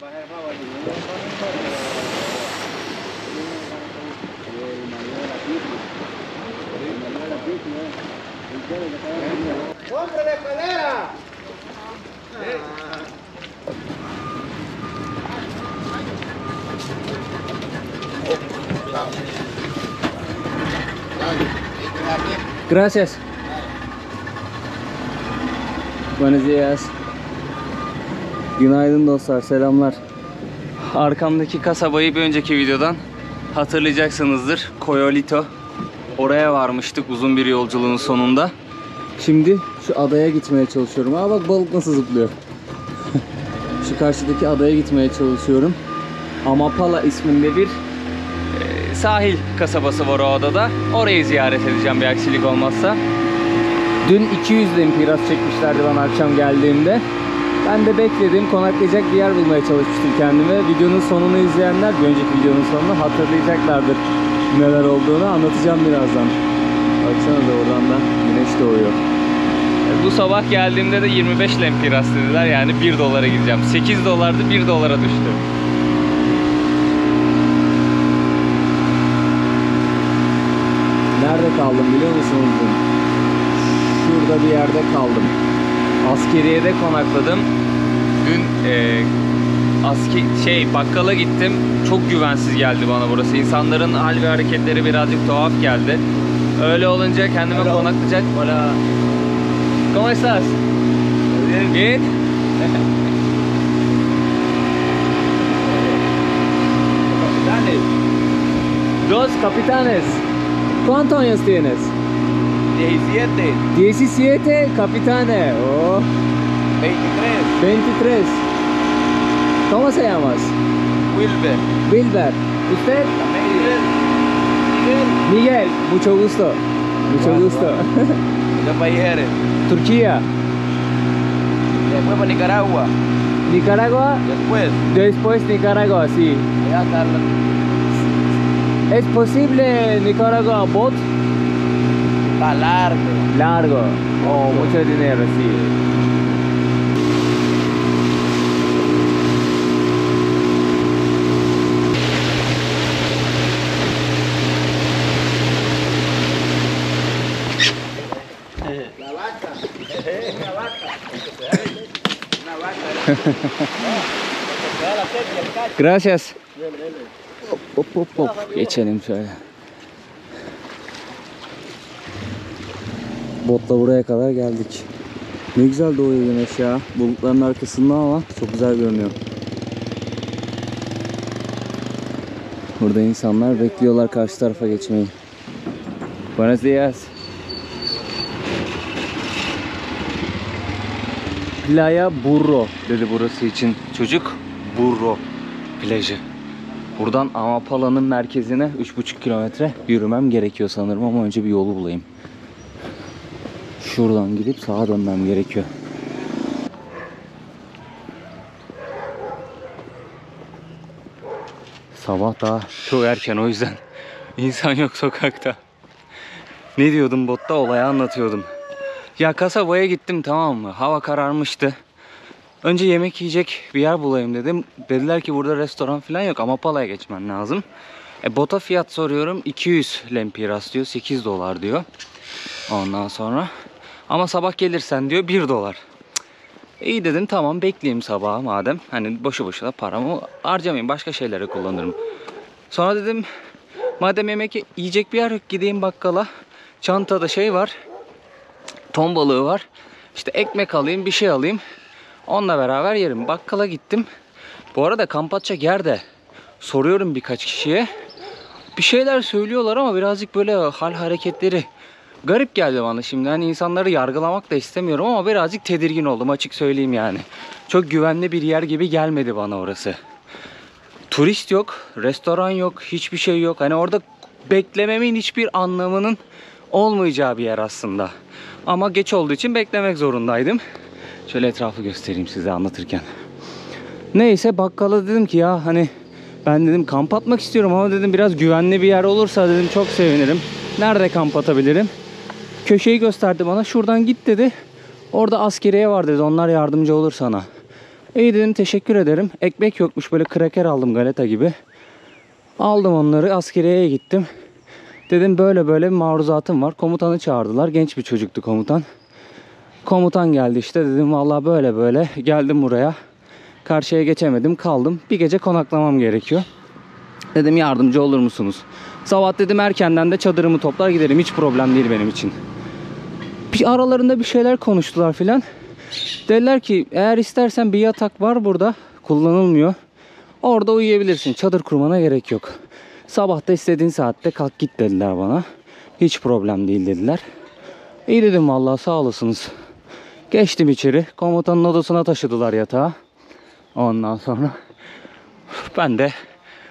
¡Hombre de escalera! Gracias. Buenos días. Günaydın dostlar, selamlar. Arkamdaki kasabayı bir önceki videodan hatırlayacaksınızdır. Coyolito. Oraya varmıştık uzun bir yolculuğun sonunda. Şimdi şu adaya gitmeye çalışıyorum. Aa bak balık nasıl zıplıyor. Şu karşıdaki adaya gitmeye çalışıyorum. Amapala isminde bir sahil kasabası var o adada. Orayı ziyaret edeceğim bir aksilik olmazsa. Dün 200 lempiras çekmişlerdi bana akşam geldiğimde. Ben de bekledim, konaklayacak bir yer bulmaya çalışmıştım kendime. Videonun sonunu izleyenler, bir önceki videonun sonunu hatırlayacaklardır neler olduğunu. Anlatacağım birazdan. Baksanıza oradan da güneş doğuyor. Bu sabah geldiğimde de 25 lempiras dediler, yani 1 dolara gideceğim. 8 dolardı, 1 dolara düştü. Nerede kaldım biliyor musunuz dün? Şurada bir yerde kaldım. Askeriyede konakladım. Dün bakkala gittim. Çok güvensiz geldi bana burası. İnsanların hal ve hareketleri birazcık tuhaf geldi. Öyle olunca kendime konaklayacak. Hola. ¿Cómo estás? Bien. Bien. Dos capitanes. ¿Cuántos años tienes? 17. 17 capitane. Oh. 23. 23. ¿Cómo se llamas? Wilber. Wilber. ¿Usted? Miguel. Miguel. Miguel. Mucho gusto. Mucho Igual, gusto. ¿De qué país eres? Turquía. Después para Nicaragua. Nicaragua. Después. Después Nicaragua, sí. Ya está. ¿Es posible Nicaragua bot? Está largo. Largo. Oh, mucho dinero, sí. La vaca. Una vaca. Una vaca. Gracias. Hop hop hop. Geçelim şöyle. Botla buraya kadar geldik. Ne güzel doğuyor güneş ya. Bulutların arkasında ama çok güzel görünüyor. Burada insanlar bekliyorlar karşı tarafa geçmeyi. Buenos días. Playa Burro dedi burası için çocuk. Burro plajı. Buradan Amapala'nın merkezine 3,5 kilometre yürümem gerekiyor sanırım ama önce bir yolu bulayım. Şuradan gidip sağa dönmem gerekiyor. Sabah daha çok erken, o yüzden insan yok sokakta. Ne diyordum botta? Olayı anlatıyordum. Ya kasabaya gittim, tamam mı? Hava kararmıştı. Önce yemek yiyecek bir yer bulayım dedim. Dediler ki burada restoran falan yok. Amapala'ya geçmen lazım. Bota fiyat soruyorum. 200 lempiras diyor. 8 dolar diyor. Ondan sonra. Ama sabah gelirsen diyor 1 dolar. İyi dedim, tamam bekleyeyim sabaha madem. Hani boşu boşuna paramı harcamayayım. Başka şeylere kullanırım. Sonra dedim madem yemek yiyecek bir yer yok, gideyim bakkala. Çantada şey var. Ton balığı var. İşte ekmek alayım, bir şey alayım. Onunla beraber yerim. Bakkala gittim. Bu arada kamp atacak yerde soruyorum birkaç kişiye. Bir şeyler söylüyorlar ama birazcık böyle hal hareketleri garip geldi bana şimdi. Hani insanları yargılamak da istemiyorum ama birazcık tedirgin oldum, açık söyleyeyim yani. Çok güvenli bir yer gibi gelmedi bana orası. Turist yok, restoran yok, hiçbir şey yok. Hani orada beklememin hiçbir anlamının olmayacağı bir yer aslında. Ama geç olduğu için beklemek zorundaydım. Şöyle etrafı göstereyim size anlatırken. Neyse bakkala dedim ki ya hani ben dedim kamp atmak istiyorum ama dedim biraz güvenli bir yer olursa dedim çok sevinirim. Nerede kamp atabilirim? Köşeyi gösterdi bana. Şuradan git dedi. Orada askeriye var dedi. Onlar yardımcı olur sana. İyi dedim, teşekkür ederim. Ekmek yokmuş, böyle kraker aldım galeta gibi. Aldım onları, askeriyeye gittim. Dedim böyle böyle bir maruzatım var. Komutanı çağırdılar. Genç bir çocuktu komutan. Komutan geldi işte, dedim vallahi böyle böyle geldim buraya. Karşıya geçemedim, kaldım. Bir gece konaklamam gerekiyor. Dedim yardımcı olur musunuz? Sabah dedim erkenden de çadırımı toplar giderim. Hiç problem değil benim için. Bir aralarında bir şeyler konuştular filan. Dediler ki eğer istersen bir yatak var burada. Kullanılmıyor. Orada uyuyabilirsin. Çadır kurmana gerek yok. Sabah da istediğin saatte kalk git dediler bana. Hiç problem değil dediler. İyi dedim vallahi, sağ olasınız. Geçtim içeri. Komutanın odasına taşıdılar yatağı. Ondan sonra ben de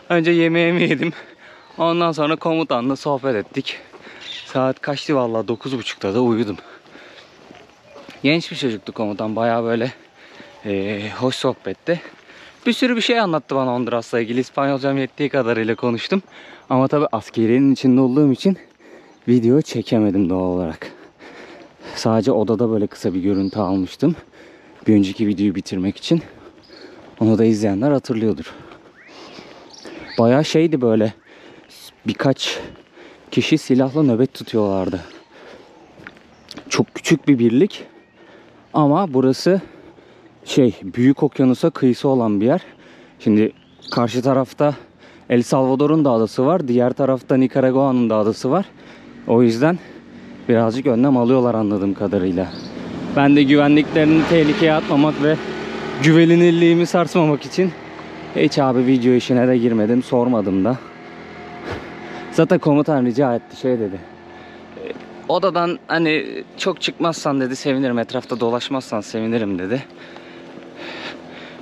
önce yemeğimi yedim. Ondan sonra komutanla sohbet ettik. Saat kaçtı vallahi, 9.30'da da uyudum. Genç bir çocuktu komutan. Bayağı böyle hoş sohbetti. Bir sürü bir şey anlattı bana Honduras'la ilgili. İspanyolcam yettiği kadarıyla konuştum. Ama tabi askeriyenin içinde olduğum için video çekemedim doğal olarak. Sadece odada böyle kısa bir görüntü almıştım. Bir önceki videoyu bitirmek için. Onu da izleyenler hatırlıyordur. Bayağı şeydi böyle. Birkaç kişi silahla nöbet tutuyorlardı. Çok küçük bir birlik. Ama burası Büyük Okyanus'a kıyısı olan bir yer. Şimdi karşı tarafta El Salvador'un da adası var. Diğer tarafta Nikaragua'nın da adası var. O yüzden birazcık önlem alıyorlar anladığım kadarıyla. Ben de güvenliklerini tehlikeye atmamak ve güvenilirliğimi sarsmamak için hiç abi video işine de girmedim, sormadım da. Zaten komutan rica etti, dedi. Odadan hani çok çıkmazsan dedi sevinirim, etrafta dolaşmazsan sevinirim dedi.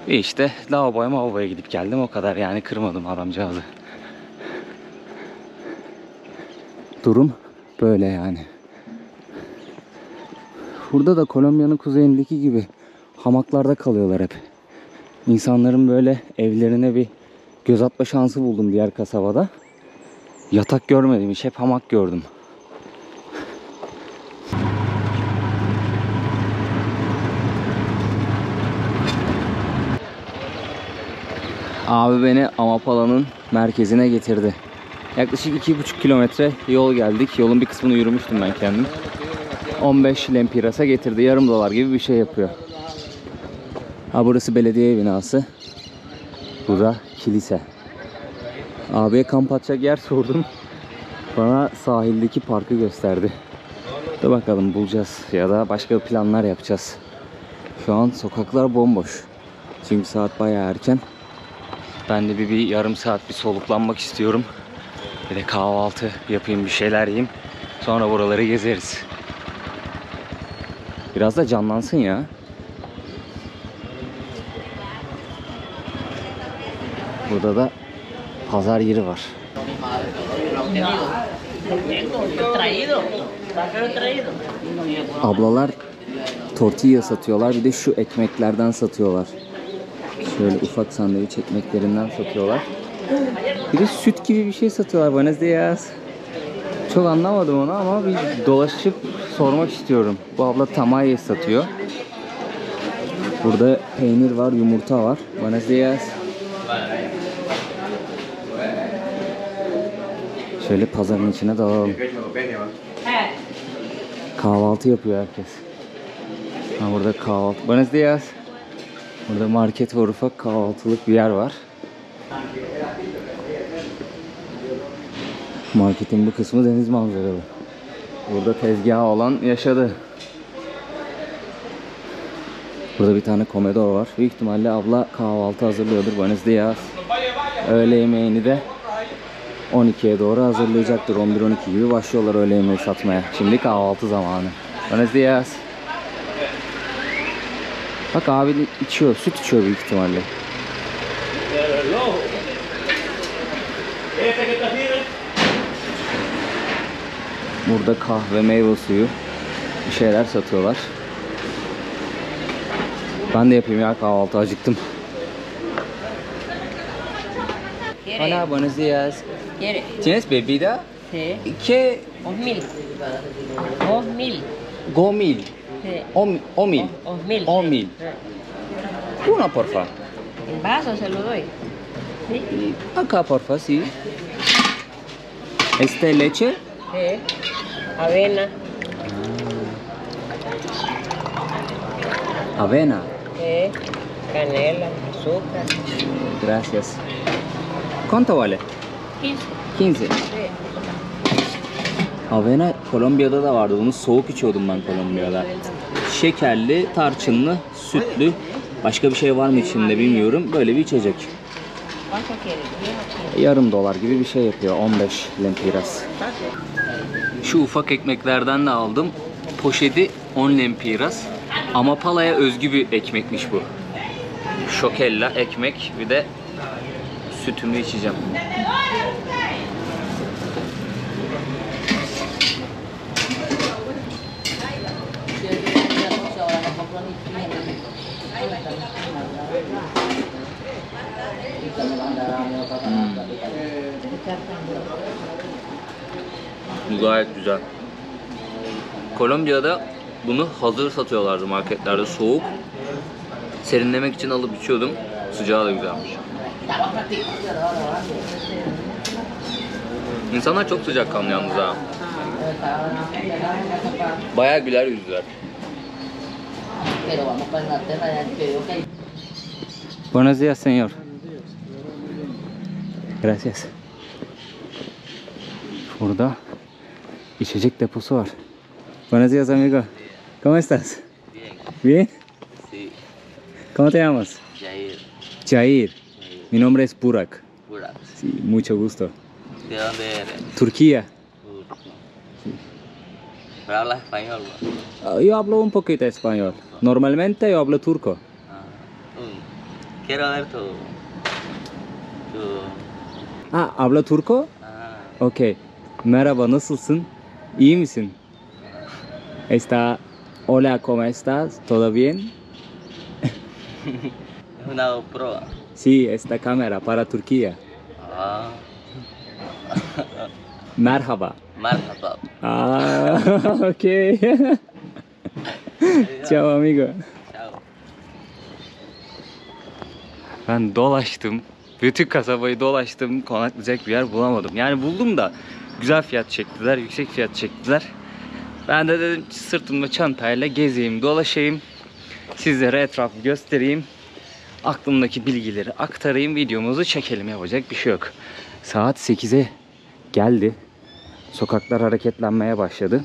Bir işte lavaboya gidip geldim, o kadar yani, kırmadım adamcağızı. Durum böyle yani. Burada da Kolombiya'nın kuzeyindeki gibi hamaklarda kalıyorlar hep. İnsanların böyle evlerine bir göz atma şansı buldum diğer kasabada. Yatak görmedim hiç, hep hamak gördüm. Abi beni Amapala'nın merkezine getirdi. Yaklaşık 2,5 kilometre yol geldik. Yolun bir kısmını yürümüştüm ben kendim. 15 lempirasa getirdi. Yarım dolar gibi bir şey yapıyor. Burası belediye binası. Bu da kilise. Abiye kamp atacak yer sordum. Bana sahildeki parkı gösterdi. Dur bakalım, bulacağız ya da başka planlar yapacağız. Şu an sokaklar bomboş. Çünkü saat bayağı erken. Ben de bir yarım saat bir soluklanmak istiyorum. Bir de kahvaltı yapayım, bir şeyler yiyeyim. Sonra buraları gezeriz. Biraz da canlansın ya. Burada da pazar yeri var. Ablalar tortilla satıyorlar. Bir de şu ekmeklerden satıyorlar. Şöyle ufak sandviç ekmeklerinden satıyorlar. Bir de süt gibi bir şey satıyorlar. Buenos dias. Çok anlamadım onu ama bir dolaşıp sormak istiyorum. Bu abla tamaya satıyor. Burada peynir var, yumurta var. Buenos dias. Şöyle pazarın içine dalalım. Kahvaltı yapıyor herkes. Burada kahvaltı. Buenos dias. Burada market var, ufak kahvaltılık bir yer var. Marketin bu kısmı deniz manzaralı. Burada tezgahı olan yaşadı. Burada bir tane komedor var. Büyük ihtimalle abla kahvaltı hazırlıyordur. Buenos dias. Öğle yemeğini de 12'ye doğru hazırlayacaktır. 11-12 gibi başlıyorlar öğle yemeği satmaya. Şimdi kahvaltı zamanı. Buenos dias. Bak abi içiyor, süt içiyor büyük ihtimalle. Burada kahve, meyve suyu bir şeyler satıyorlar. Ben de yapayım ya kahvaltı, acıktım. Hola, buenos días. ¿Tienes bebida? Sí. ¿Qué? 2.000. 2.000. Gomil. Sí. Omil. 2.000. 10.000. Una, porfa. El vaso se lo doy. ¿Sí? Acá, porfa, sí. Leche. Avena. Avena. Canela, azúcar. Gracias. ¿Cuánto vale? 15. 15. Avena Kolombiya'da da vardı. Bunu soğuk içiyordum ben Kolombiya'da. Şekerli, tarçınlı, sütlü. Başka bir şey var mı içinde bilmiyorum. Böyle bir içecek. ¿Cuánto quieres? Yarım dolar gibi bir şey yapıyor. 15 lempiras. Şu ufak ekmeklerden de aldım. Poşeti 10 lempiras. Amapala'ya özgü bir ekmekmiş bu. Şokella ekmek, bir de sütümü içeceğim. Bu gayet güzel. Kolombiya'da bunu hazır satıyorlardı marketlerde, soğuk. Serinlemek için alıp içiyordum. Sıcağı da güzelmiş. İnsanlar çok sıcakkanlı yalnız ha. Bayağı güler yüzlüler. Buenos días, señor. Gracias. Burada içecek deposu var. Buenos días, amigo. ¿Cómo estás? Bien. Bien? Sí. ¿Cómo te llamas? Jair. Jair. Mi nombre es Burak. Burak. Sí, mucho gusto. ¿De dónde eres? Turquía. Pero hablas español, ¿no? Yo hablo un poquito español. Normalmente yo hablo turco. Quiero ver tu... Ah, habla turco? Ah, Okey. Merhaba, nasılsın? İyi misin? Hola, ¿cómo estás? ¿Todo bien? es una GoPro. Sí, esta cámara para Turquía. Ah. Merhaba. Merhaba. Ah, okey. Ciao amigo. Ciao. Ben dolaştım. Bütün kasabayı dolaştım. Konaklayacak bir yer bulamadım. Yani buldum da güzel fiyat çektiler, yüksek fiyat çektiler. Ben de dedim sırtımda çantayla gezeyim, dolaşayım. Sizlere etrafı göstereyim. Aklımdaki bilgileri aktarayım, videomuzu çekelim. Yapacak bir şey yok. Saat 8'e geldi. Sokaklar hareketlenmeye başladı.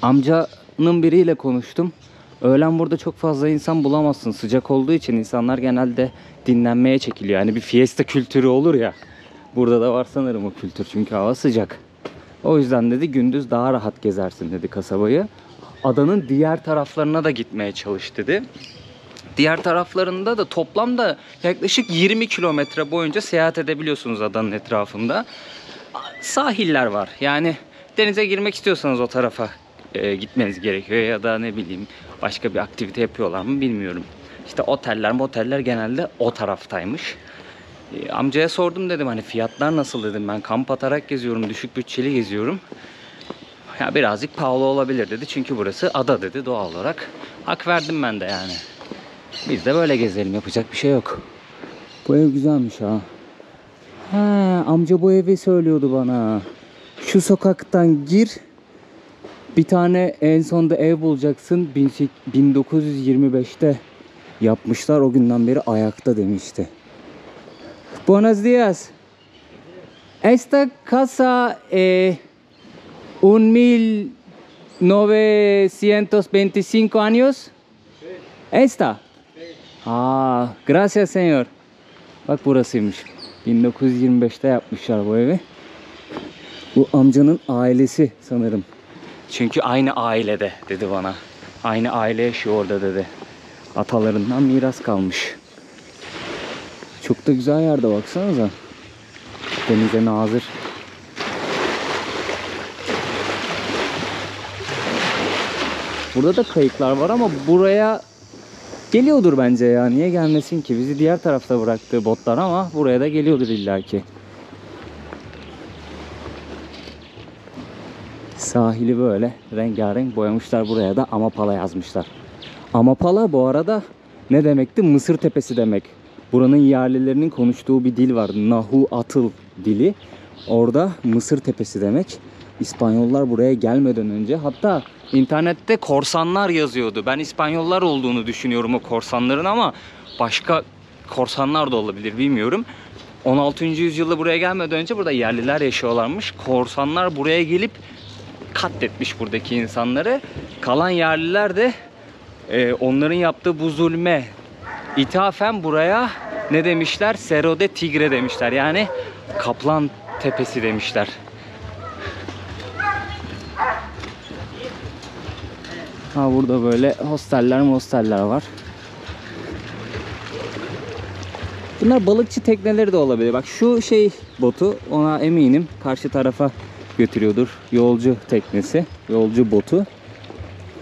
Amcanın biriyle konuştum. Öğlen burada çok fazla insan bulamazsın. Sıcak olduğu için insanlar genelde dinlenmeye çekiliyor. Yani bir fiesta kültürü olur ya. Burada da var sanırım o kültür, çünkü hava sıcak. O yüzden dedi gündüz daha rahat gezersin dedi kasabayı. Adanın diğer taraflarına da gitmeye çalış dedi. Diğer taraflarında da toplamda yaklaşık 20 kilometre boyunca seyahat edebiliyorsunuz adanın etrafında. Sahiller var. Yani denize girmek istiyorsanız o tarafa gitmeniz gerekiyor, ya da ne bileyim başka bir aktivite yapıyorlar mı bilmiyorum. İşte oteller genelde o taraftaymış. Amcaya sordum, dedim hani fiyatlar nasıl dedim, ben kamp atarak geziyorum, düşük bütçeli geziyorum. Ya birazcık pahalı olabilir dedi, çünkü burası ada dedi, doğal olarak. Hak verdim ben de yani. Biz de böyle gezelim, yapacak bir şey yok. Bu ev güzelmiş ha. He, amca bu evi söylüyordu bana. Şu sokaktan gir. Bir tane en sonda ev bulacaksın. 1925'te yapmışlar. O günden beri ayakta demişti. Buenos días. Esta casa 1925 años. Esta. Ah, gracias señor. Bak burasıymış. 1925'te yapmışlar bu evi. Bu amcanın ailesi sanırım. Çünkü aynı ailede dedi bana. Aynı aile yaşıyor orada dedi. Atalarından miras kalmış. Çok da güzel yerde, baksanıza. Denize nazır. Burada da kayıklar var ama buraya geliyordur bence ya. Niye gelmesin ki? Bizi diğer tarafta bıraktığı botlar ama buraya da geliyordur illaki. Sahili böyle rengarenk boyamışlar, buraya da Amapala yazmışlar. Amapala bu arada Ne demekti? Mısır tepesi demek. Buranın yerlilerinin konuştuğu bir dil var. Nahu Atıl dili. Orada Mısır tepesi demek. İspanyollar buraya gelmeden önce, hatta internette korsanlar yazıyordu. Ben İspanyollar olduğunu düşünüyorum o korsanların, ama başka korsanlar da olabilir, bilmiyorum. 16. yüzyılda buraya gelmeden önce burada yerliler yaşıyorlarmış. Korsanlar buraya gelip katletmiş buradaki insanları. Kalan yerliler de onların yaptığı bu zulme ithafen buraya ne demişler? Cerro de Tigre demişler. Yani Kaplan Tepesi demişler. Ha, burada böyle hosteller var. Bunlar balıkçı tekneleri de olabilir. Bak şu botu, ona eminim karşı tarafa götürüyordur. Yolcu teknesi, yolcu botu.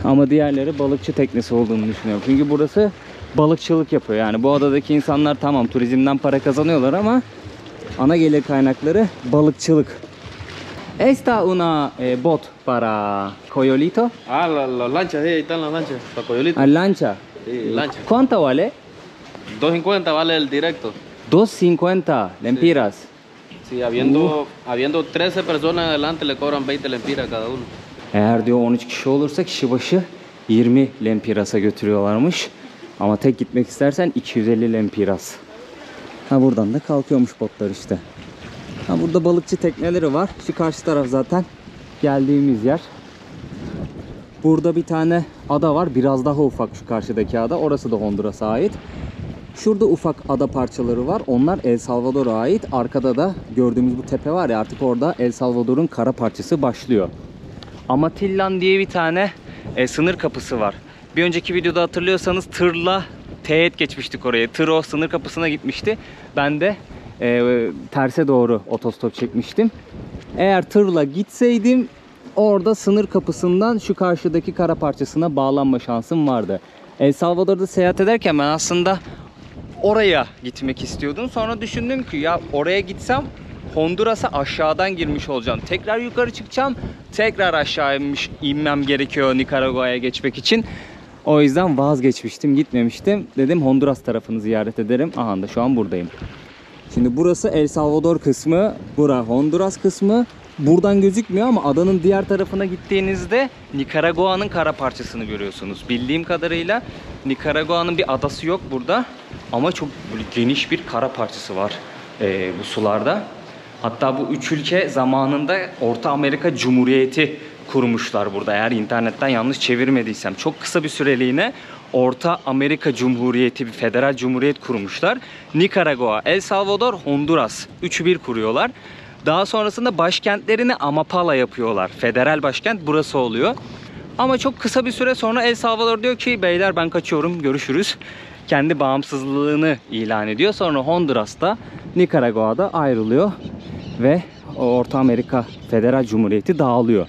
Ama diğerleri balıkçı teknesi olduğunu düşünüyorum. Çünkü burası balıkçılık yapıyor. Yani bu adadaki insanlar tamam turizmden para kazanıyorlar ama ana gelir kaynakları balıkçılık. Esta una bot para coyolito. Ah, las lanchas, ahí están las lanchas. Para Coyolito. Lancha. Sí, lancha. ¿Cuánto vale? 2.50 vale el directo. 2.50 lempiras. Sí, habiendo 13 personas adelante le cobran 20 lempiras cada uno. Eğer diyor 13 kişi olursa kişi başı 20 lempiras'a götürüyorlarmış. Ama tek gitmek istersen 250 lempiras. Ha, buradan da kalkıyormuş botlar işte. Ha, burada balıkçı tekneleri var. Şu karşı taraf zaten geldiğimiz yer. Burada bir tane ada var. Biraz daha ufak şu karşıdaki ada. Orası da Honduras'a ait. Şurada ufak ada parçaları var. Onlar El Salvador'a ait. Arkada da gördüğümüz bu tepe var ya, artık orada El Salvador'un kara parçası başlıyor. Amatillan diye bir tane sınır kapısı var. Bir önceki videoda hatırlıyorsanız tırla teğet geçmiştik oraya. Tır o sınır kapısına gitmişti. Ben de terse doğru otostop çekmiştim. Eğer tırla gitseydim orada sınır kapısından şu karşıdaki kara parçasına bağlanma şansım vardı. El Salvador'da seyahat ederken ben aslında oraya gitmek istiyordum. Sonra düşündüm ki ya oraya gitsem Honduras'a aşağıdan girmiş olacağım. Tekrar yukarı çıkacağım. Tekrar aşağı inmem gerekiyor Nikaragua'ya geçmek için. O yüzden vazgeçmiştim, gitmemiştim. Dedim Honduras tarafını ziyaret ederim. Aha da şu an buradayım. Şimdi burası El Salvador kısmı, bura Honduras kısmı. Buradan gözükmüyor ama adanın diğer tarafına gittiğinizde Nikaragua'nın kara parçasını görüyorsunuz. Bildiğim kadarıyla Nikaragua'nın bir adası yok burada. Ama çok böyle geniş bir kara parçası var bu sularda. Hatta bu üç ülke zamanında Orta Amerika Cumhuriyeti kurmuşlar burada. Eğer internetten yanlış çevirmediysem. Çok kısa bir süreliğine Orta Amerika Cumhuriyeti, bir federal cumhuriyet kurmuşlar. Nikaragua, El Salvador, Honduras. Üçü bir kuruyorlar. Daha sonrasında başkentlerini Amapala yapıyorlar. Federal başkent burası oluyor. Ama çok kısa bir süre sonra El Salvador diyor ki beyler ben kaçıyorum, görüşürüz. Kendi bağımsızlığını ilan ediyor. Sonra Honduras'ta, Nikaragua'da ayrılıyor. Ve Orta Amerika Federal Cumhuriyeti dağılıyor.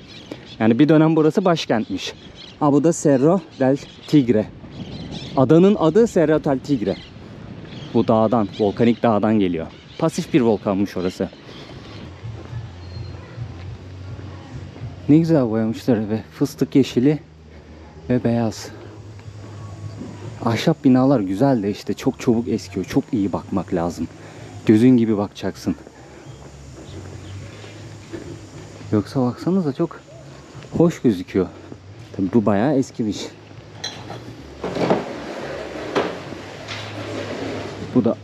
Yani bir dönem burası başkentmiş. Ha, bu da Cerro del Tigre. Adanın adı Cerro del Tigre. Bu dağdan, volkanik dağdan geliyor. Pasif bir volkanmış orası. Ne güzel boyamışlar eve. Fıstık yeşili ve beyaz. Ahşap binalar güzel de işte çok çabuk eskiyor. Çok iyi bakmak lazım. Gözün gibi bakacaksın. Yoksa baksanıza çok hoş gözüküyor. Tabii bu bayağı eskimiş. Bu da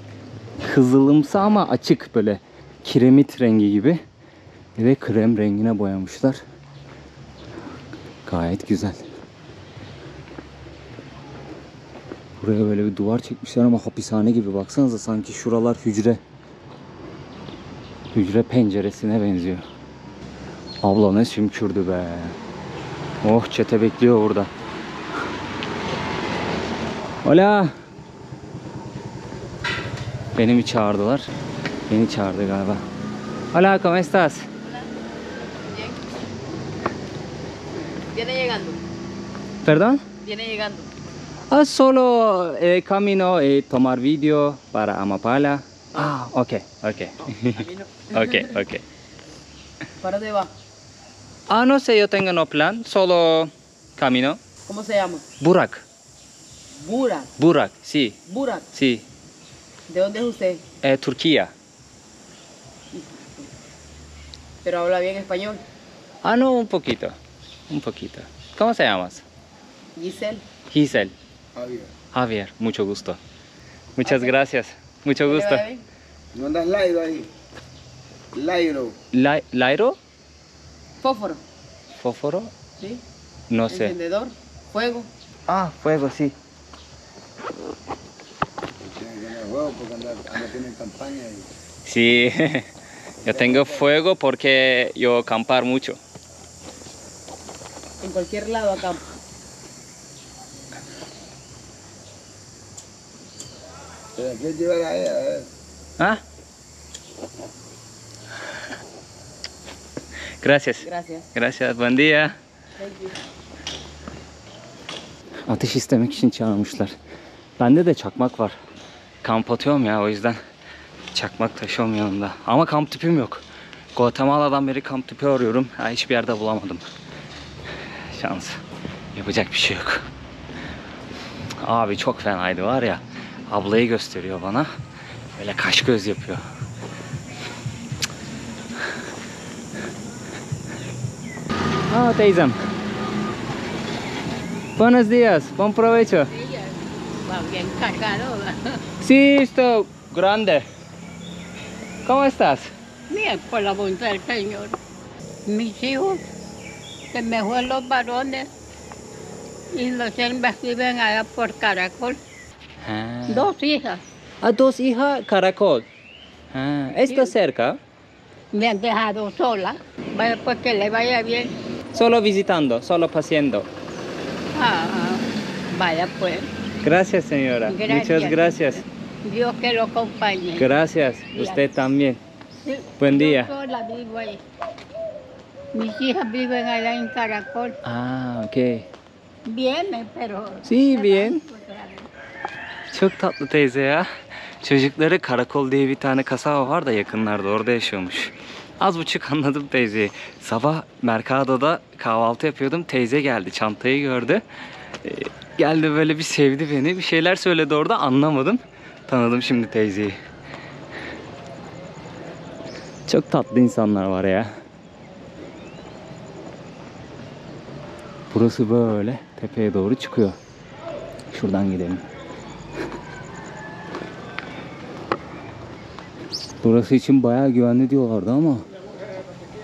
kızılımsı ama açık, böyle kiremit rengi gibi ve krem rengine boyamışlar. Gayet güzel. Buraya böyle bir duvar çekmişler ama hapishane gibi, baksanıza sanki şuralar hücre. Hücre penceresine benziyor. Abla ne sümkürdü be. Oh, çete bekliyor orada. Hola. Beni mi çağırdılar? Beni çağırdı galiba. Hola, ¿cómo estás? Viene llegando. Perdón? Viene llegando. Ah, solo camino tomar video para Amapala. Ah, okay. Okay. ¿Para dónde va? Ah, no sé, yo tengo no plan, solo camino. ¿Cómo se llama? Burak. Burak. Burak, sí, Burak. sí. ¿De dónde es usted? Turquía. Pero habla bien español. Ah, no, un poquito. Un poquito. ¿Cómo se llamas? Giselle. Giselle. Javier. Javier, mucho gusto. Muchas gracias. Mucho ¿Le gusto. va bien? ¿No andas Lairo ahí? Lairo. ¿Lairo? Fósforo. ¿Fósforo? ¿Sí? No sé. Encendedor. Fuego. Ah, fuego, sí. Tienen que tener huevo porque anda tienen campaña y... Sí, yo tengo fuego porque yo acampar mucho. En cualquier lado acá. ¿Pero qué llevar a ella? A ver. ¿Ah? Gracias. Gracias. Gracias, buen día. Thank you. Ateş istemek için çağırmışlar. Bende de çakmak var. Kamp atıyorum ya, o yüzden çakmak taşıyorum yanımda. Ama kamp tüpüm yok. Guatemala'dan beri kamp tüpü arıyorum. Ha, hiçbir yerde bulamadım. Şans. Yapacak bir şey yok. Abi çok fenaydı var ya. Ablayı gösteriyor bana. Böyle kaş göz yapıyor. Aa, teyzem. Buenos días, buen provecho. Va bien cargado. Sí, esto grande. ¿Cómo estás? Bien, por la voluntad del Señor. Mis hijos, que mejor los varones, y los hembras viven allá por Caracol. Ha. Dos hijas. A dos hijas, Caracol. Ha. ¿Está cerca? Me han dejado sola. Vaya, pues que le vaya bien. Solo visitando, solo paseando. Ah, vaya pues. Gracias, señora. Muchas gracias. Dios que lo acompañe. Gracias. Usted también. Sí, Buen yo día. sola vivo ahí. Mis hijas viven allá en Caracol. Aa, ok. Bien, pero... Sí, bien. Çok tatlı teyze ya. Çocukları Karakol diye bir tane kasaba var da yakınlarda, orada yaşıyormuş. Az buçuk anladım teyzeyi. Sabah Mercado'da kahvaltı yapıyordum. Teyze geldi, çantayı gördü. Geldi böyle bir sevdi beni. Bir şeyler söyledi orada, anlamadım. Tanıdım şimdi teyzeyi. Çok tatlı insanlar var ya. Burası böyle tepeye doğru çıkıyor. Şuradan gidelim. Burası için bayağı güvenli diyorlardı ama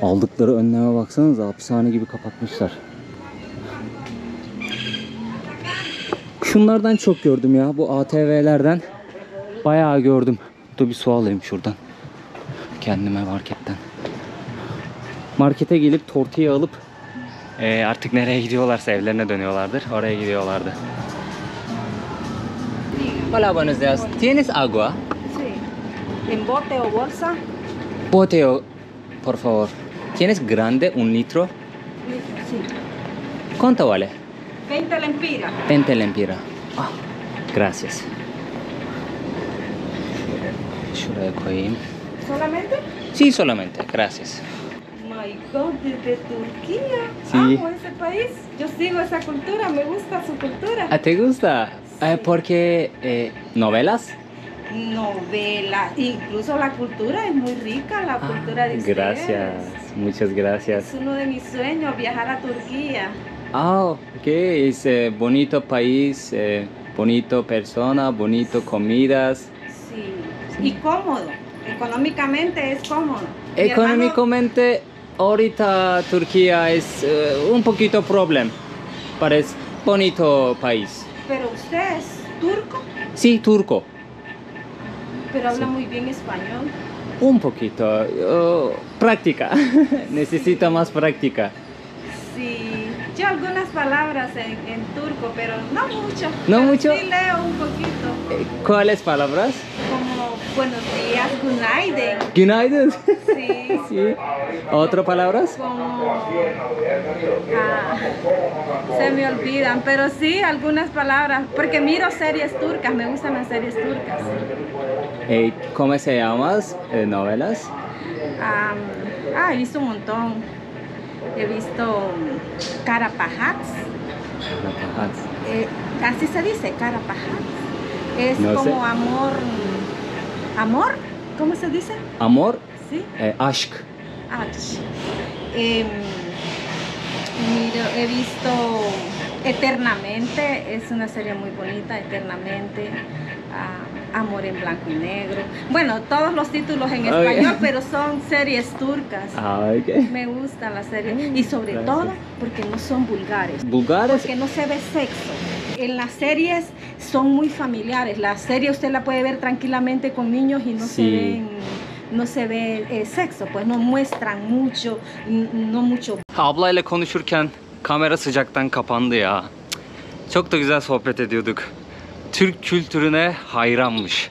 aldıkları önleme baksanıza, hapishane gibi kapatmışlar. Şunlardan çok gördüm ya, bu ATV'lerden bayağı gördüm. Dur bir su alayım şuradan. Kendime marketten. Markete gelip tortilla alıp artık nereye gidiyorlarsa evlerine dönüyorlardır. Oraya gidiyorlardı. Hola, buenos días. ¿Tienes agua? Sí. ¿En bote o bolsa? Boteo, por favor. ¿Tienes grande, un litro? Sí. ¿Cuánto vale? 20 lempiras. 20 lempira. Ah, gracias. Şuraya koyayım. ¿Solamente? Sí, solamente. Gracias. My God, desde Turquía. Sí. Amo ese país. Yo sigo esa cultura, me gusta su cultura. ¿Te gusta? Porque novelas. Novela, incluso la cultura es muy rica, la cultura de ustedes. Gracias, muchas gracias. Es uno de mis sueños viajar a Turquía. Ah, ok, es bonito país, bonito persona, bonito comidas. Sí. Y cómodo, económicamente es cómodo. Mi Económicamente, ahorita Turquía es un poquito problema, pero es bonito país. Pero usted es turco, Sí, turco. pero habla muy bien español. Un poquito. Práctica. Necesito más práctica. Sí, yo algunas palabras en turco, pero no mucho. ¿No Pero mucho? Sí leo un poquito. ¿Cuáles palabras? Como buenos días, günaydın. Günaydın. Sí. Sí. ¿Otras palabras? Como... se me olvidan, pero sí algunas palabras. Porque miro series turcas, me gustan las series turcas. ¿Cómo se llaman novelas? He visto un montón. He visto Karapahats. así se dice, Carapajal. Es No sé. como amor, amor, ¿cómo se dice? Amor, Sí. aşk. Miro, he visto Eternamente, es una serie muy bonita, Eternamente, Amor en blanco y negro. Bueno, todos los títulos en español, pero son series turcas. Ah, ok. Me gustan las series y sobre Gracias. todo porque no son vulgares. Bulgares. Porque no se ve sexo. En las series son muy familiares. La serie usted la puede ver tranquilamente con niños y no se ve sexo, pues no muestran mucho, no mucho. Ablayla konuşurken kamera sıcaktan kapandı ya. Çok da güzel sohbet ediyorduk. Türk kültürüne hayranmış.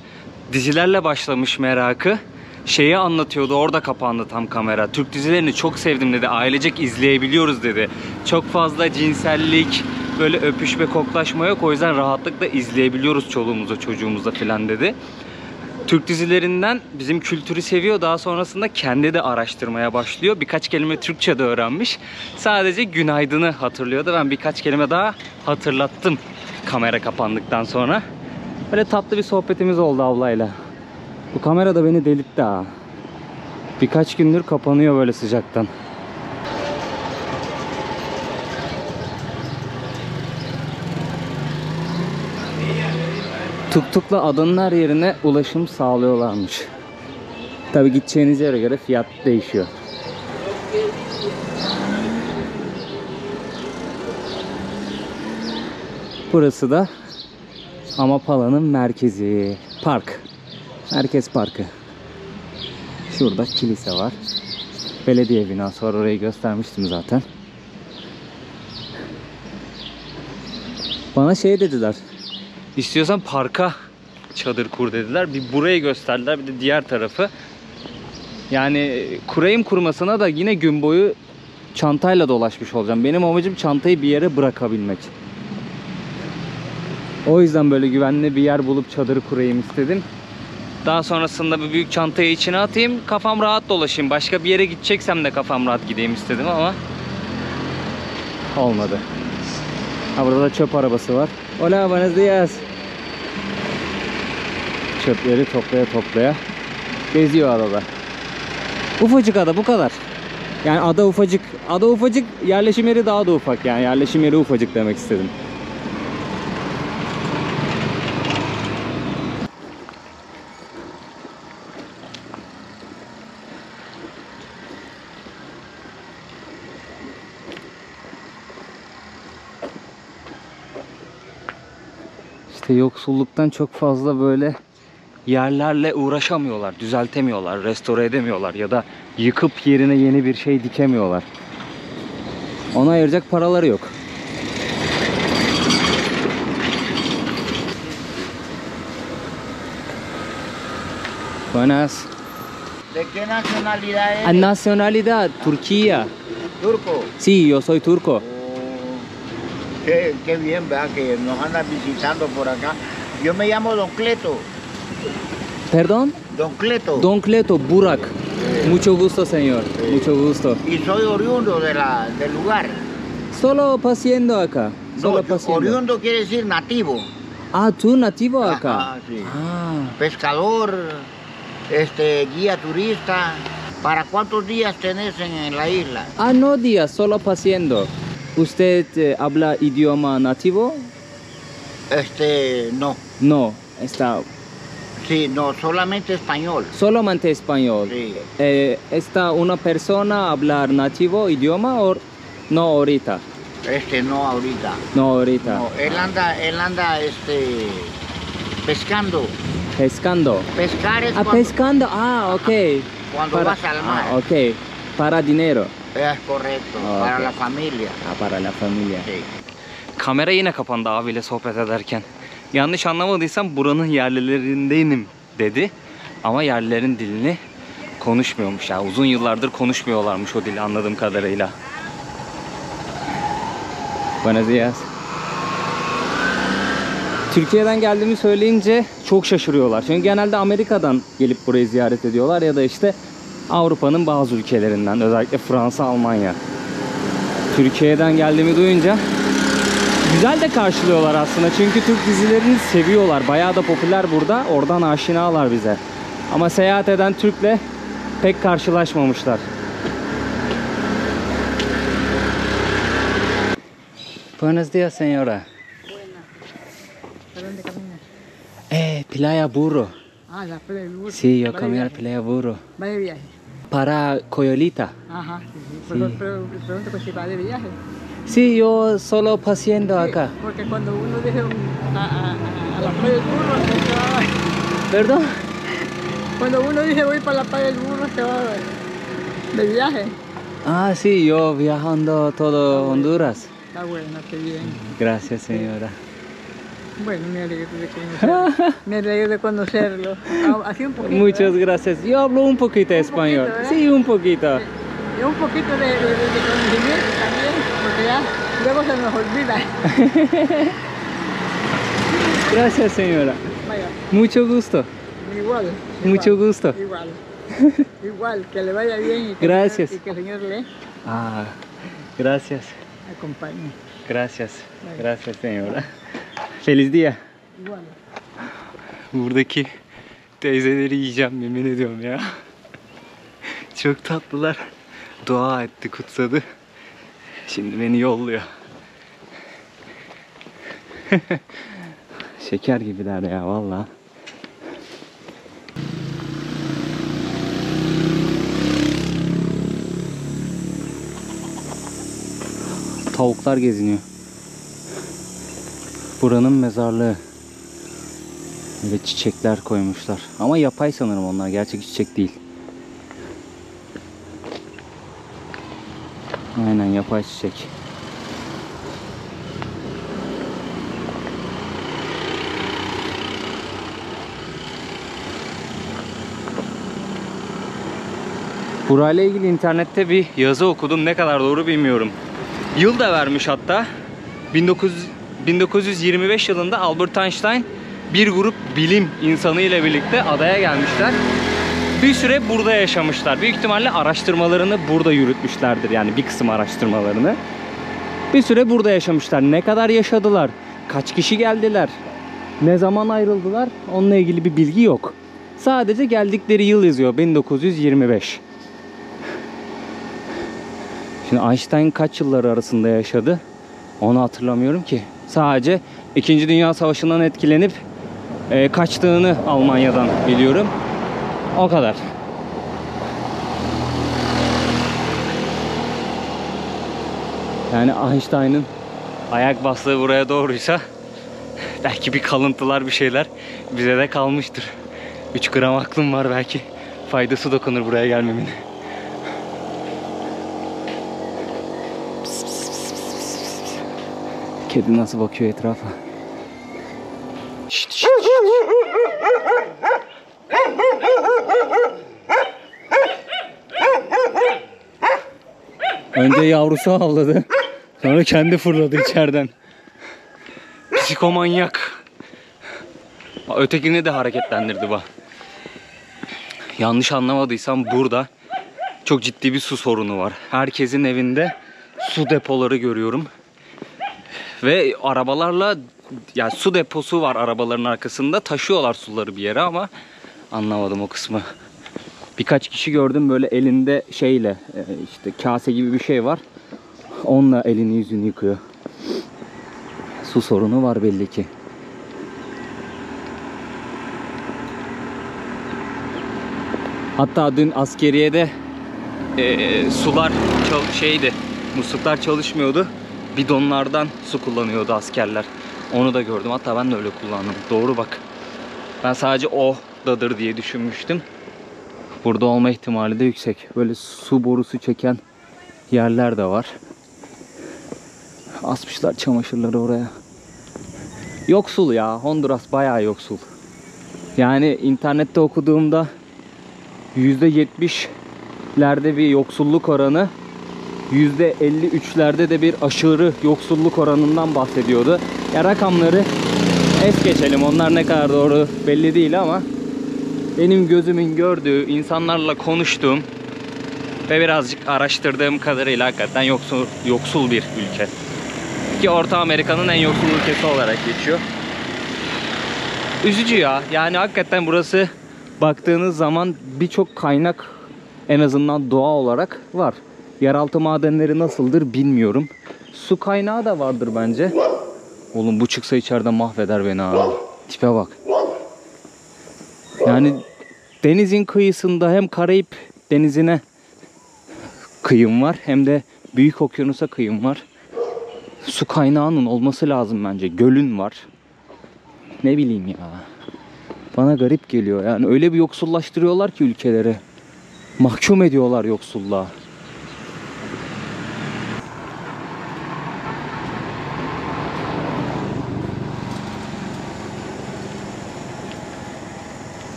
Dizilerle başlamış merakı. Şeyi anlatıyordu, orada kapandı tam kamera. Türk dizilerini çok sevdim dedi. Ailecek izleyebiliyoruz dedi. Çok fazla cinsellik, böyle öpüşme, koklaşma yok. O yüzden rahatlıkla izleyebiliyoruz çoluğumuzla, çocuğumuzla falan dedi. Türk dizilerinden bizim kültürü seviyor. Daha sonrasında kendi de araştırmaya başlıyor. Birkaç kelime Türkçe de öğrenmiş. Sadece günaydını hatırlıyordu. Ben birkaç kelime daha hatırlattım kamera kapandıktan sonra. Böyle tatlı bir sohbetimiz oldu ablayla. Bu kamera da beni delirtti ha. Birkaç gündür kapanıyor böyle sıcaktan. Tuktukla adanın her yerine ulaşım sağlıyorlarmış. Tabi gideceğiniz yere göre fiyat değişiyor. Burası da Amapala'nın merkezi. Park. Merkez parkı. Şurada kilise var. Belediye binası var. Orayı göstermiştim zaten. Bana şey dediler. İstiyorsan parka çadır kur dediler. Bir burayı gösterdiler, bir de diğer tarafı. Yani kurayım kurmasına da yine gün boyu çantayla dolaşmış olacağım. Benim amacım çantayı bir yere bırakabilmek. O yüzden böyle güvenli bir yer bulup çadırı kurayım istedim. Daha sonrasında bir büyük çantayı içine atayım, kafam rahat dolaşayım. Başka bir yere gideceksem de kafam rahat gideyim istedim ama olmadı. Ha, burada da çöp arabası var. Hola, buenos días. Çöpleri toplaya toplaya geziyor adada. Ufacık ada, bu kadar. Yani ada ufacık. Ada ufacık, yerleşim yeri daha da ufak. Yani yerleşim yeri ufacık demek istedim. İşte yoksulluktan çok fazla böyle yerlerle uğraşamıyorlar, düzeltemiyorlar, restore edemiyorlar ya da yıkıp yerine yeni bir şey dikemiyorlar. Ona ayıracak paraları yok. Buenas. ¿De qué nacionalidad eres? Nacionalidad, Turquía. Turco. Sí, yo soy turco. Oh, qué bien, ¿verdad? Que nos andan visitando por acá. Yo me llamo Don Cleto. Perdón? Don Cleto. Don Cleto, Burak. Mucho gusto, señor. Mucho gusto. Y soy oriundo del lugar. Solo paseando acá. Solo No, paseando. oriundo quiere decir nativo. Ah, tú nativo acá. Ajá, sí. Ah. Pescador, guía turista. ¿Para cuántos días tenés en la isla? Ah, no días, solo paseando. ¿Usted habla idioma nativo? No. No, está Sí, no, solamente español. solamente español. Sí. ¿Está una persona hablar nativo idioma o no ahorita? No ahorita. No ahorita. No, él anda, pescando. Pescando. Pescar es Ah, cuando, pescando. Ah, ok. cuando vas al mar. Ah, ok. Para dinero. Es correcto, Ah, para ok. la familia. Ah, para la familia. Sí. Kamera yine kapandı abiyle sohbet ederken. Yanlış anlamadıysam buranın yerlilerindenim dedi. Ama yerlilerin dilini konuşmuyormuş ya. Uzun yıllardır konuşmuyorlarmış o dili anladığım kadarıyla. Buenos días. Türkiye'den geldiğimi söyleyince çok şaşırıyorlar. Çünkü genelde Amerika'dan gelip burayı ziyaret ediyorlar ya da işte Avrupa'nın bazı ülkelerinden, özellikle Fransa, Almanya. Türkiye'den geldiğimi duyunca Güzel de karşılıyorlar aslında. Çünkü Türk dizilerini seviyorlar. Bayağı da popüler burada. Oradan aşinalar bize. Ama seyahat eden Türk'le pek karşılaşmamışlar. Buenos días, señora. ¿Por dónde caminas? Playa Burro. Ah, la playa del Burro. Sí, yo Va de comí al viaje. Playa Burro. Va de viaje. Para Coyolita. Ajá, sí, sí. Sí. Pero pregunto que si va de viaje. Sí, yo solo paseando Sí, acá. porque cuando uno dice a la playa del Burro, se va. ¿Perdón? Cuando uno dice voy para la playa del Burro, se va de viaje. Ah, sí, yo viajando todo Honduras. Está bueno, qué bien. Gracias, señora. Bueno, me alegro de conocerlo. Me alegro de conocerlo. Ah, así un poquito. Muchas ¿eh? gracias. Yo hablo un poquito español. poquito, ¿eh? Sí, un poquito. Y un poquito de conocimiento también, porque ya luego se nos olvida. Gracias, señora. Vaya, Mucho gusto. igual. Mucho gusto. Igual. Igual, que le vaya bien y que, Gracias. y que el Señor le Ah, gracias. acompañe. Gracias. Gracias, señora. Feliz día. Igual. Buradaki teyzeleri yiyeceğim, yemin ediyorum ya. Çok tatlılar. Dua etti, kutsadı. Şimdi beni yolluyor. Şeker gibiler ya vallahi. Tavuklar geziniyor. Buranın mezarlığı. Ve çiçekler koymuşlar. Ama yapay sanırım onlar. Gerçek çiçek değil. Aynen yapay çiçek. Burayla ilgili internette bir yazı okudum. Ne kadar doğru bilmiyorum. Yıl da vermiş hatta. 1925 yılında Albert Einstein bir grup bilim insanı ile birlikte adaya gelmişler. Bir süre burada yaşamışlar. Büyük ihtimalle araştırmalarını burada yürütmüşlerdir. Yani bir kısım araştırmalarını. Bir süre burada yaşamışlar. Ne kadar yaşadılar? Kaç kişi geldiler? Ne zaman ayrıldılar? Onunla ilgili bir bilgi yok. Sadece geldikleri yıl yazıyor. 1925. Şimdi Einstein kaç yıllar arasında yaşadı? Onu hatırlamıyorum ki. Sadece 2. Dünya Savaşı'ndan etkilenip kaçtığını Almanya'dan biliyorum. O kadar. Yani Einstein'ın ayak bastığı buraya doğruysa belki bir kalıntılar, bir şeyler bize de kalmıştır. 3 gram aklım var, belki faydası dokunur buraya gelmemin. Kedi nasıl bakıyor etrafa? Şşt, şşt, şşt. Önce yavrusu havladı. Sonra kendi fırladı içeriden. Psikomanyak. Ötekini de hareketlendirdi bu. Yanlış anlamadıysam burada çok ciddi bir su sorunu var. Herkesin evinde su depoları görüyorum. Ve arabalarla, yani su deposu var arabaların arkasında, taşıyorlar suları bir yere ama anlamadım o kısmı. Birkaç kişi gördüm böyle elinde şeyle, işte kase gibi bir şey var. Onunla elini yüzünü yıkıyor. Su sorunu var belli ki. Hatta dün askeriyede sular musluklar çalışmıyordu. Bidonlardan su kullanıyordu askerler. Onu da gördüm. Hatta ben de öyle kullandım. Doğru bak. Ben sadece odadır diye düşünmüştüm. Burada olma ihtimali de yüksek. Böyle su borusu çeken yerler de var. Asmışlar çamaşırları oraya. Yoksul ya. Honduras bayağı yoksul. Yani internette okuduğumda %70'lerde bir yoksulluk oranı, %53'lerde de bir aşırı yoksulluk oranından bahsediyordu. Ya rakamları es geçelim. Onlar ne kadar doğru belli değil ama benim gözümün gördüğü, insanlarla konuştuğum ve birazcık araştırdığım kadarıyla hakikaten yoksul bir ülke. Ki Orta Amerika'nın en yoksul ülkesi olarak geçiyor. Üzücü ya. Yani hakikaten burası baktığınız zaman birçok kaynak en azından doğa olarak var. Yeraltı madenleri nasıldır bilmiyorum. Su kaynağı da vardır bence. Oğlum bu çıksa içeride mahveder beni abi. Tipe bak. Yani denizin kıyısında hem Karayip denizine kıyım var hem de Büyük Okyanus'a kıyım var. Su kaynağının olması lazım bence. Gölün var. Ne bileyim ya. Bana garip geliyor. Yani öyle bir yoksullaştırıyorlar ki ülkeleri. Mahkum ediyorlar yoksulluğa.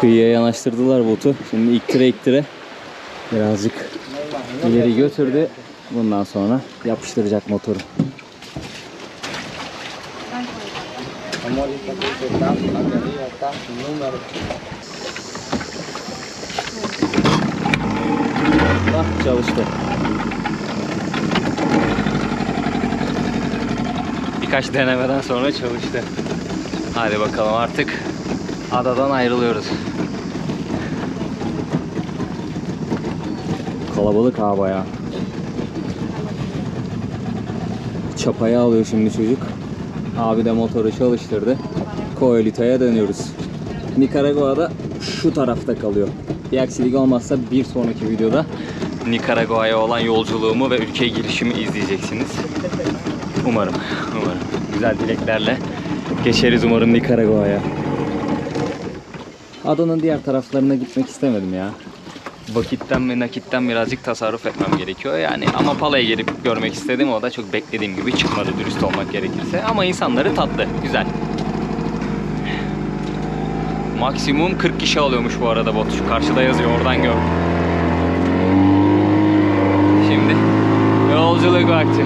Kıyıya yanaştırdılar botu. Şimdi iktire birazcık ileri götürdü. Bundan sonra yapıştıracak motoru. Bak çalıştı. Birkaç denemeden sonra çalıştı. Hadi bakalım artık adadan ayrılıyoruz. Kalabalık ha bayağı. Çapayı alıyor şimdi çocuk. Abi de motoru çalıştırdı. Coyolito'ya dönüyoruz. Nikaragua'da şu tarafta kalıyor. Bir aksilik olmazsa bir sonraki videoda Nikaragua'ya olan yolculuğumu ve ülkeye girişimi izleyeceksiniz. Umarım. Güzel dileklerle geçeriz umarım Nikaragua'ya. Adanın diğer taraflarına gitmek istemedim ya. Vakitten ve nakitten birazcık tasarruf etmem gerekiyor yani. Ama Pala'ya gelip görmek istedim. O da çok beklediğim gibi çıkmadı dürüst olmak gerekirse. Ama insanları tatlı, güzel. Maksimum 40 kişi alıyormuş bu arada bot. Şu karşıda yazıyor, oradan gör. Şimdi yolculuk vakti.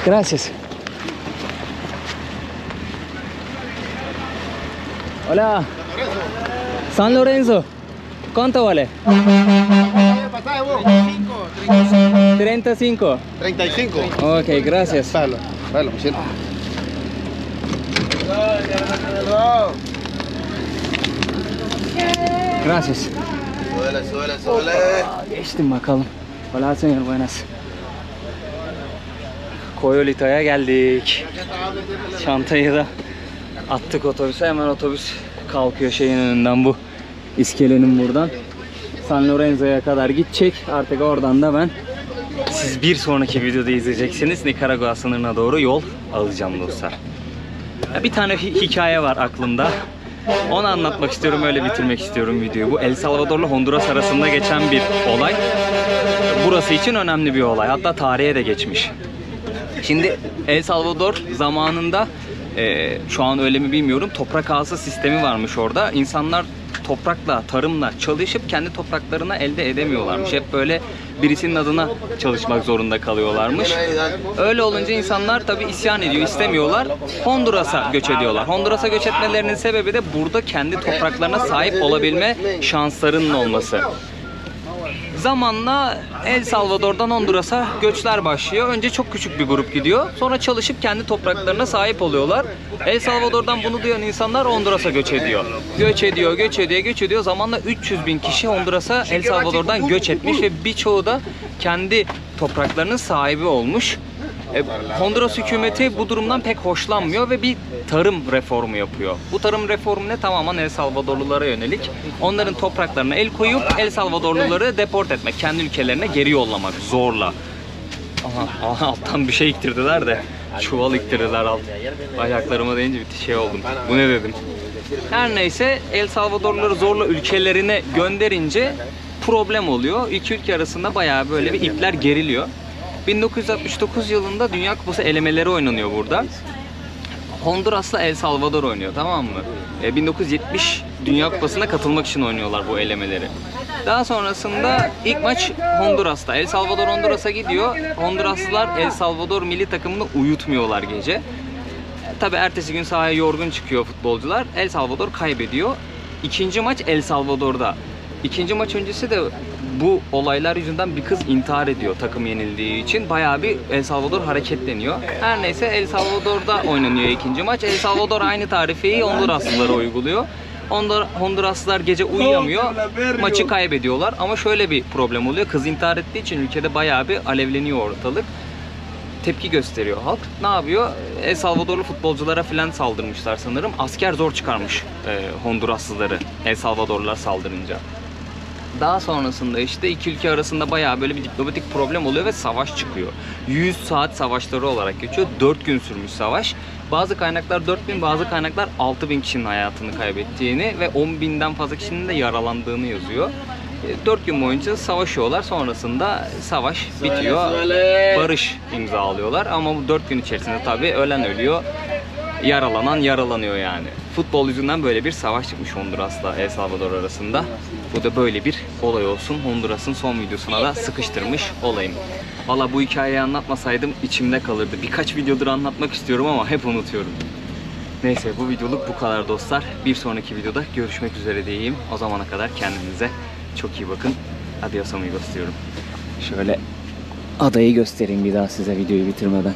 Gracias. Hola. San Lorenzo. ¿Cuánto vale? 35. 35. Ok, gracias. Vale, me siento. Gracias. Suele. Geçtim bakalım. Hola señor, buenas. Coyolito'ya geldik. Çantayı da attık otobüse. Hemen otobüs kalkıyor şeyin önünden, bu iskelenin buradan. San Lorenzo'ya kadar gidecek. Artık oradan da ben, siz bir sonraki videoda izleyeceksiniz, Nikaragua sınırına doğru yol alacağım dostlar. Bir tane hikaye var aklımda. Onu anlatmak istiyorum, öyle bitirmek istiyorum videoyu. Bu El Salvador'la Honduras arasında geçen bir olay. Burası için önemli bir olay. Hatta tarihe de geçmiş. Şimdi El Salvador zamanında, şu an öyle mi bilmiyorum, toprak ağası sistemi varmış orada. İnsanlar toprakla, tarımla çalışıp kendi topraklarına elde edemiyorlarmış. Hep böyle birisinin adına çalışmak zorunda kalıyorlarmış. Öyle olunca insanlar tabi isyan ediyor, istemiyorlar. Honduras'a göç ediyorlar. Honduras'a göç etmelerinin sebebi de burada kendi topraklarına sahip olabilme şanslarının olması. Zamanla El Salvador'dan Honduras'a göçler başlıyor. Önce çok küçük bir grup gidiyor. Sonra çalışıp kendi topraklarına sahip oluyorlar. El Salvador'dan bunu duyan insanlar Honduras'a göç ediyor. Göç ediyor. Zamanla 300.000 kişi Honduras'a El Salvador'dan göç etmiş ve birçoğu da kendi topraklarının sahibi olmuş. Honduras hükümeti bu durumdan pek hoşlanmıyor ve bir tarım reformu yapıyor. Bu tarım reformu ne? Tamamen El Salvadorlulara yönelik. Onların topraklarına el koyup El Salvadorluları deport etmek, kendi ülkelerine geri yollamak zorla. Aha, alttan bir şey iktirdiler de, çuval iktirdiler alt. Ayaklarıma değince bir şey oldum. Bu ne dedim? Her neyse, El Salvadorluları zorla ülkelerine gönderince problem oluyor. İki ülke arasında bayağı böyle bir ipler geriliyor. 1969 yılında Dünya Kupası elemeleri oynanıyor burada. Honduras'la El Salvador oynuyor, tamam mı? 1970 Dünya Kupası'na katılmak için oynuyorlar bu elemeleri. Daha sonrasında ilk maç Honduras'ta. El Salvador Honduras'a gidiyor. Honduraslılar El Salvador milli takımını uyutmuyorlar gece. Tabi ertesi gün sahaya yorgun çıkıyor futbolcular. El Salvador kaybediyor. İkinci maç El Salvador'da. İkinci maç öncesi de bu olaylar yüzünden bir kız intihar ediyor takım yenildiği için. Bayağı bir El Salvador hareketleniyor. Her neyse El Salvador'da oynanıyor ikinci maç. El Salvador aynı tarifeyi Honduraslılara uyguluyor. Honduraslılar gece uyuyamıyor, maçı kaybediyorlar. Ama şöyle bir problem oluyor. Kız intihar ettiği için ülkede bayağı bir alevleniyor ortalık. Tepki gösteriyor halk. Ne yapıyor? El Salvadorlu futbolculara falan saldırmışlar sanırım. Asker zor çıkarmış Honduraslıları El Salvadorlular saldırınca. Daha sonrasında işte iki ülke arasında bayağı böyle bir diplomatik problem oluyor ve savaş çıkıyor. 100 saat savaşları olarak geçiyor. 4 gün sürmüş savaş. Bazı kaynaklar 4000, bazı kaynaklar 6000 kişinin hayatını kaybettiğini ve 10.000'den fazla kişinin de yaralandığını yazıyor. 4 gün boyunca savaşıyorlar. Sonrasında savaş bitiyor. Barış imzalıyorlar. Ama bu 4 gün içerisinde tabii ölen ölüyor. Yaralanan yaralanıyor yani. Futbol yüzünden böyle bir savaş çıkmış Honduras'la El Salvador arasında. Bu da böyle bir olay olsun. Honduras'ın son videosuna da sıkıştırmış olayım. Valla bu hikayeyi anlatmasaydım içimde kalırdı. Birkaç videodur anlatmak istiyorum ama hep unutuyorum. Neyse, bu videoluk bu kadar dostlar. Bir sonraki videoda görüşmek üzere diyeyim. O zamana kadar kendinize çok iyi bakın. Adios amigos diyorum. Şöyle adayı göstereyim bir daha size videoyu bitirmeden.